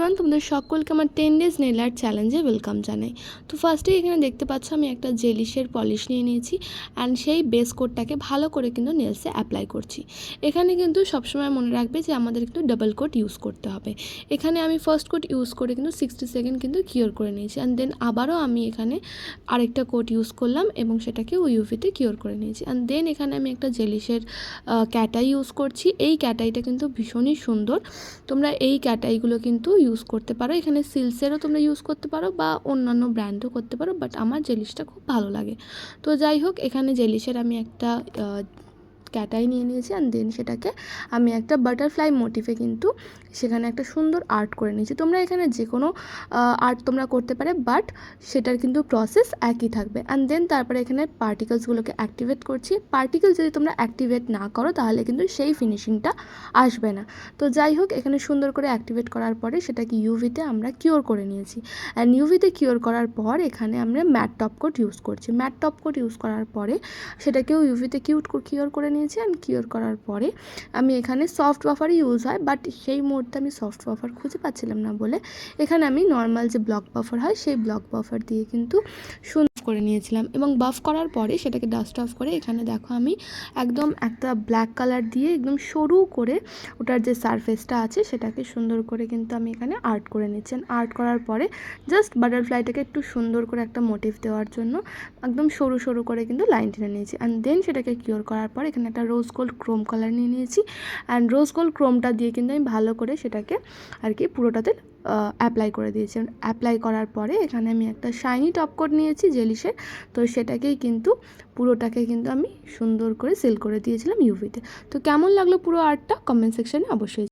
Everyone, তোমাদের সকলকে আমার 10 ডেজ নেল আর্ট চ্যালেঞ্জে ওয়েলকাম জানাই। তো ফার্স্টেই এখানে দেখতে পাচ্ছ আমি একটা জেলিশের পলিশ নিয়ে নিয়েছি অ্যান্ড সেই বেস কোটটাকে ভালো করে কিন্তু নেলসে অ্যাপ্লাই করছি। এখানে কিন্তু সবসময় মনে রাখবে যে আমাদের কিন্তু ডাবল কোট ইউজ করতে হবে। এখানে আমি ফার্স্ট কোট ইউজ করে কিন্তু 60 সেকেন্ড কিন্তু কিওর করে নিয়েছি অ্যান্ড দেন আবারও আমি এখানে আরেকটা কোট ইউজ করলাম এবং সেটাকে ইউভিতে কিওর করে নিয়েছি। অ্যান্ড দেন এখানে আমি একটা জেলিশের ক্যাটাই ইউজ করছি। এই ক্যাটাইটা কিন্তু ভীষণই সুন্দর, তোমরা এই ক্যাটাইগুলো কিন্তু ইউজ করতে পারো। এখানে সিলসেরও তোমরা ইউজ করতে পারো বা অন্যান্য ব্র্যান্ডও করতে পারো, বাট আমার জেলিশটা খুব ভালো লাগে। তো যাই হোক, এখানে জেলিশের আমি একটা ক্যাটাই নিয়ে নিয়েছি অ্যান্ড দেন সেটাকে আমি একটা বাটারফ্লাই মোটিভে কিন্তু সেখানে একটা সুন্দর আর্ট করে নিয়েছি। তোমরা এখানে যে কোনো আর্ট তোমরা করতে পারে, বাট সেটার কিন্তু প্রসেস একই থাকবে। অ্যান্ড দেন তারপরে এখানে পার্টিকেলসগুলোকে অ্যাক্টিভেট করছি। পার্টিকেল যদি তোমরা অ্যাক্টিভেট না করো তাহলে কিন্তু সেই ফিনিশিংটা আসবে না। তো যাই হোক, এখানে সুন্দর করে অ্যাক্টিভেট করার পরে সেটাকে ইউভিতে আমরা কিওর করে নিয়েছি। অ্যান্ড ইউভিতে কিওর করার পর এখানে আমরা ম্যাট টপ কোট ইউজ করছি। ম্যাট টপ কোট ইউজ করার পরে সেটাকেও ইউভিতে কিওর করে নিয়েছি। অ্যান্ড কিওর করার পরে আমি এখানে সফট বাফারই ইউজ হয়, বাট সেই মুহূর্তে আমি সফট বাফার খুঁজে পাচ্ছিলাম না বলে এখানে আমি নর্মাল যে ব্লক বাফার হয় সেই ব্লক বাফার দিয়ে কিন্তু সুন্দর করে নিয়েছিলাম। এবং বাফ করার পরে সেটাকে ডাস্ট অফ করে এখানে দেখো আমি একদম একটা ব্ল্যাক কালার দিয়ে একদম সরু করে ওটার যে সারফেসটা আছে সেটাকে সুন্দর করে কিন্তু আমি এখানে আর্ট করে নিচ্ছি। আর্ট করার পরে জাস্ট বাটারফ্লাইটাকে একটু সুন্দর করে একটা মোটিভ দেওয়ার জন্য একদম সরু সরু করে কিন্তু লাইন টেনে নিয়েছি। অ্যান্ড দেন সেটাকে কিওর করার পর এখানে একটা রোজ গোল্ড ক্রোম কালার নিয়ে নিয়েছি অ্যান্ড রোজ গোল্ড ক্রোমটা দিয়ে কিন্তু আমি ভালো করে সেটাকে আর কি পুরোটাতে অ্যাপ্লাই করে দিয়েছি। অ্যাপ্লাই করার পরে এখানে আমি একটা শাইনি টপ কোট নিয়েছি জেলিশের, তো সেটাকেই কিন্তু পুরোটাকে কিন্তু আমি সুন্দর করে সিল করে দিয়েছিলাম ইউভিতে। তো কেমন লাগলো পুরো আর্টটা কমেন্ট সেকশানে অবশ্যই